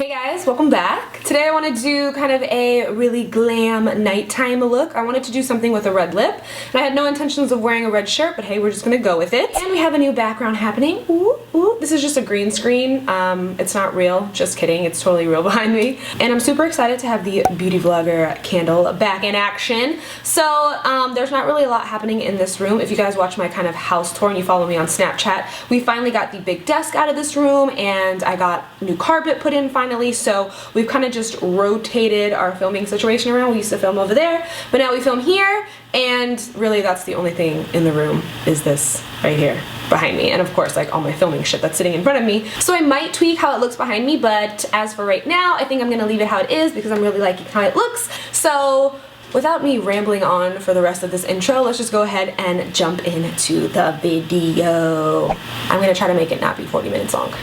Hey guys, welcome back. Today I want to do kind of a really glam nighttime look. I wanted to do something with a red lip, and I had no intentions of wearing a red shirt, but hey, we're just gonna go with it. And we have a new background happening. Ooh, ooh. This is just a green screen. It's not real, just kidding. It's totally real behind me. And I'm super excited to have the beauty vlogger candle back in action. So there's not really a lot happening in this room. If you guys watch my kind of house tour and you follow me on Snapchat, we finally got the big desk out of this room, and I got new carpet put in finally. So we've kind of just rotated our filming situation around. We used to film over there, but now we film here, and really that's the only thing in the room is this right here behind me, and of course like all my filming shit that's sitting in front of me. So I might tweak how it looks behind me, but as for right now, I think I'm gonna leave it how it is because I'm really liking how it looks. So without me rambling on for the rest of this intro, let's just go ahead and jump into the video. I'm gonna try to make it not be 40 minutes long.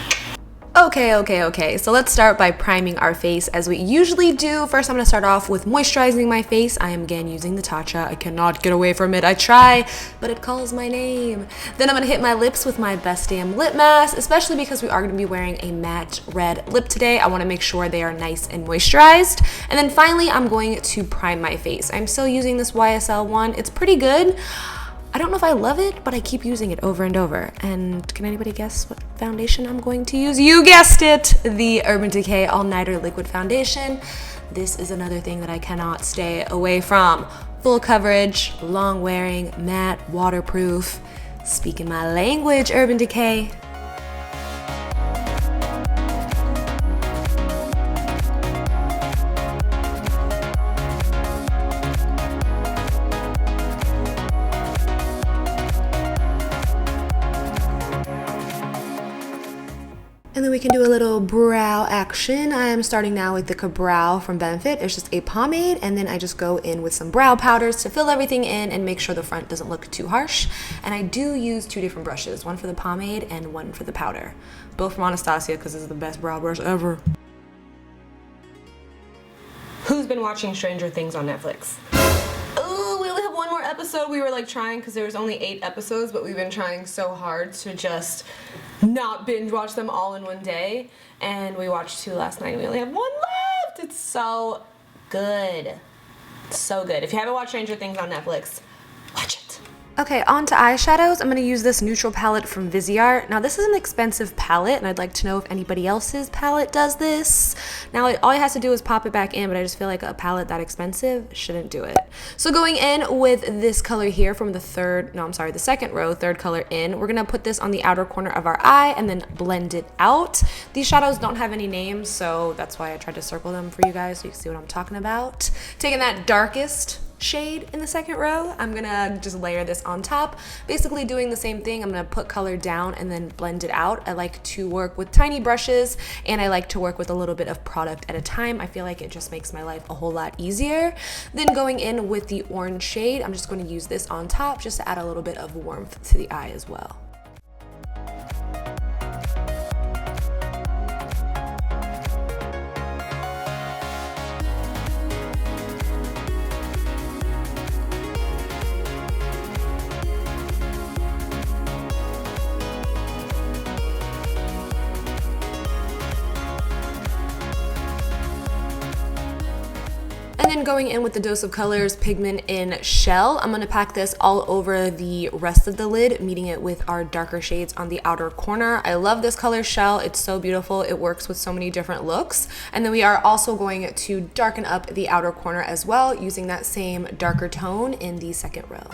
Okay, so let's start by priming our face as we usually do. First, I'm going to start off with moisturizing my face. I am again using the Tatcha. I cannot get away from it. I try, but it calls my name. Then I'm going to hit my lips with my Best Damn Lip Mask, especially because we are going to be wearing a matte red lip today. I want to make sure they are nice and moisturized. And then finally, I'm going to prime my face. I'm still using this YSL one. It's pretty good. I don't know if I love it, but I keep using it over and over. And can anybody guess what foundation I'm going to use? You guessed it! The Urban Decay All Nighter Liquid Foundation. This is another thing that I cannot stay away from. Full coverage, long wearing, matte, waterproof. Speaking my language, Urban Decay. And then we can do a little brow action. I am starting now with the KaBrow from Benefit. It's just a pomade, and then I just go in with some brow powders to fill everything in and make sure the front doesn't look too harsh. And I do use two different brushes, one for the pomade and one for the powder. Both from Anastasia because this is the best brow brush ever. Who's been watching Stranger Things on Netflix? Oh, we only have one more episode. We were like trying because there was only 8 episodes, but we've been trying so hard to just not binge watch them all in one day, and we watched 2 last night and we only have 1 left. It's so good. It's so good. If you haven't watched Stranger Things on Netflix, watch it. Okay, on to eyeshadows. I'm going to use this neutral palette from Viseart. Now this is an expensive palette, and I'd like to know if anybody else's palette does this. Now all I have to do is pop it back in, but I just feel like a palette that expensive shouldn't do it. So going in with this color here from the second row, third color in, we're going to put this on the outer corner of our eye and then blend it out. These shadows don't have any names, so that's why I tried to circle them for you guys so you can see what I'm talking about. Taking that darkest shade in the second row, I'm gonna just layer this on top, basically doing the same thing. I'm gonna put color down and then blend it out. I like to work with tiny brushes, and I like to work with a little bit of product at a time. I feel like it just makes my life a whole lot easier. Then going in with the orange shade, I'm just going to use this on top just to add a little bit of warmth to the eye as well. And then going in with the Dose of Colors Pigment in Shell, I'm going to pack this all over the rest of the lid, meeting it with our darker shades on the outer corner. I love this color Shell. It's so beautiful. It works with so many different looks. And then we are also going to darken up the outer corner as well, using that same darker tone in the second row.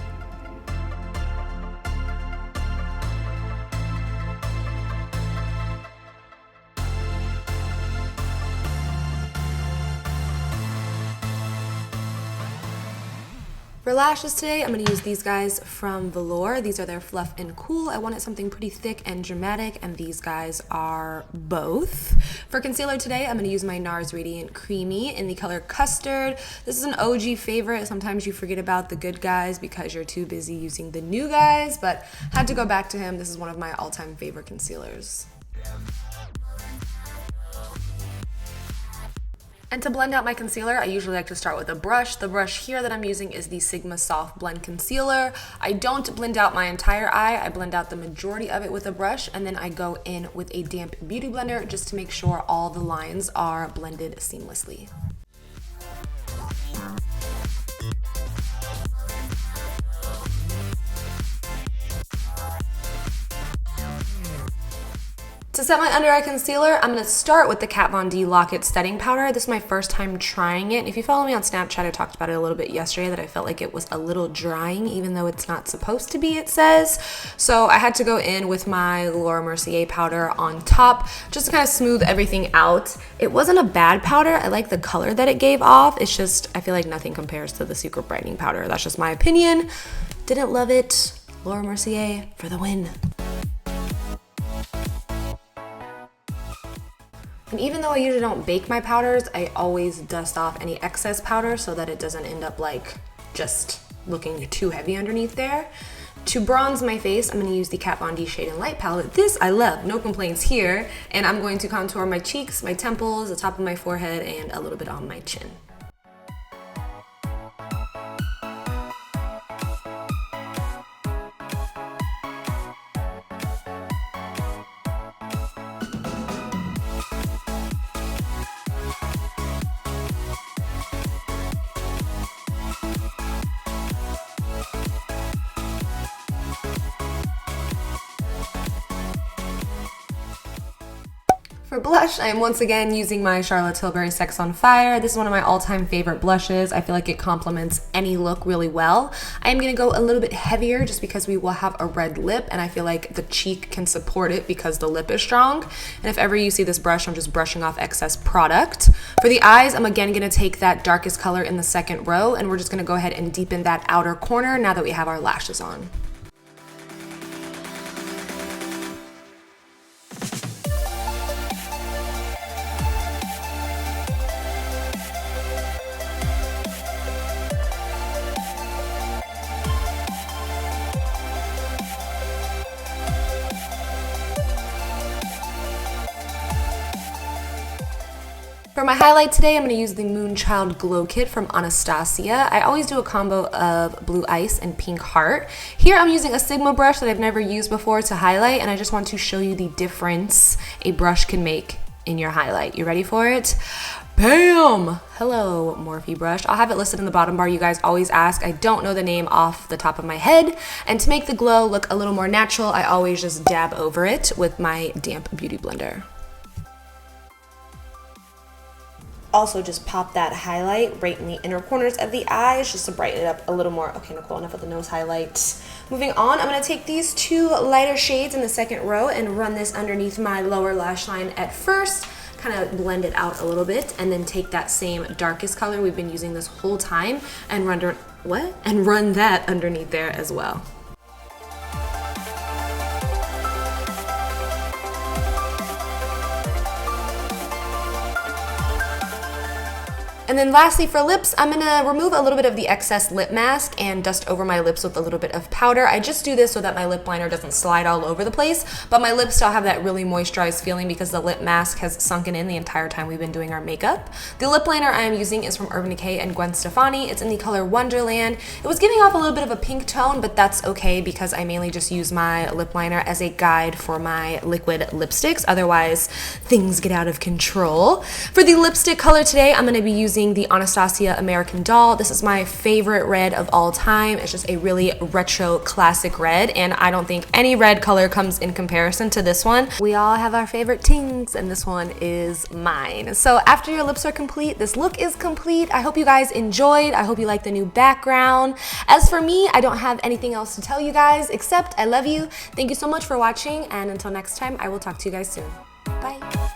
For lashes today, I'm going to use these guys from Velour. These are their FluffnCool. I wanted something pretty thick and dramatic, and these guys are both. For concealer today, I'm going to use my Nars Radiant Creamy in the color Custard. This is an OG favorite. Sometimes you forget about the good guys because you're too busy using the new guys, but had to go back to him. This is one of my all-time favorite concealers. And to blend out my concealer, I usually like to start with a brush. The brush here that I'm using is the Sigma Soft Blend Concealer. I don't blend out my entire eye. I blend out the majority of it with a brush, and then I go in with a damp beauty blender just to make sure all the lines are blended seamlessly. To set my under eye concealer, I'm going to start with the Kat Von D Lock It Setting Powder. This is my first time trying it. If you follow me on Snapchat, I talked about it a little bit yesterday that I felt like it was a little drying, even though it's not supposed to be, it says. So I had to go in with my Mercier powder on top just to kind of smooth everything out. It wasn't a bad powder. I like the color that it gave off. It's just, I feel like nothing compares to the Secret Brightening powder. That's just my opinion. Didn't love it. Mercier for the win. And even though I usually don't bake my powders, I always dust off any excess powder so that it doesn't end up like just looking too heavy underneath there. To bronze my face, I'm going to use the Kat Von D Shade and Light palette. This I love, no complaints here. And I'm going to contour my cheeks, my temples, the top of my forehead, and a little bit on my chin. For blush, I am once again using my Charlotte Tilbury Sex on Fire. This is one of my all-time favorite blushes. I feel like it complements any look really well. I am going to go a little bit heavier just because we will have a red lip, and I feel like the cheek can support it because the lip is strong. And if ever you see this brush, I'm just brushing off excess product. For the eyes, I'm again going to take that darkest color in the second row, and we're just going to go ahead and deepen that outer corner now that we have our lashes on. For my highlight today, I'm going to use the MoonChild Glow Kit from Anastasia. I always do a combo of Blue Ice and Pink Heart. Here I'm using a Sigma brush that I've never used before to highlight, and I just want to show you the difference a brush can make in your highlight. You ready for it? Bam! Hello, Morphe brush. I'll have it listed in the bottom bar. You guys always ask. I don't know the name off the top of my head. And to make the glow look a little more natural, I always just dab over it with my damp beauty blender. Also just pop that highlight right in the inner corners of the eyes just to brighten it up a little more. Okay, Nicole, enough of the nose highlights. Moving on, I'm going to take these two lighter shades in the second row and run this underneath my lower lash line at first. Kind of blend it out a little bit, and then take that same darkest color we've been using this whole time and run that underneath there as well. And then lastly for lips, I'm gonna remove a little bit of the excess lip mask and dust over my lips with a little bit of powder. I just do this so that my lip liner doesn't slide all over the place, but my lips still have that really moisturized feeling because the lip mask has sunken in the entire time we've been doing our makeup. The lip liner I am using is from Urban Decay and Gwen Stefani. It's in the color Wonderland. It was giving off a little bit of a pink tone, but that's okay because I mainly just use my lip liner as a guide for my liquid lipsticks. Otherwise, things get out of control. For the lipstick color today, I'm gonna be using the Anastasia American Doll. This is my favorite red of all time. It's just a really retro classic red, and I don't think any red color comes in comparison to this one. We all have our favorite tings, and this one is mine. So after your lips are complete, this look is complete. I hope you guys enjoyed. I hope you like the new background. As for me, I don't have anything else to tell you guys except I love you. Thank you so much for watching, and until next time, I will talk to you guys soon. Bye.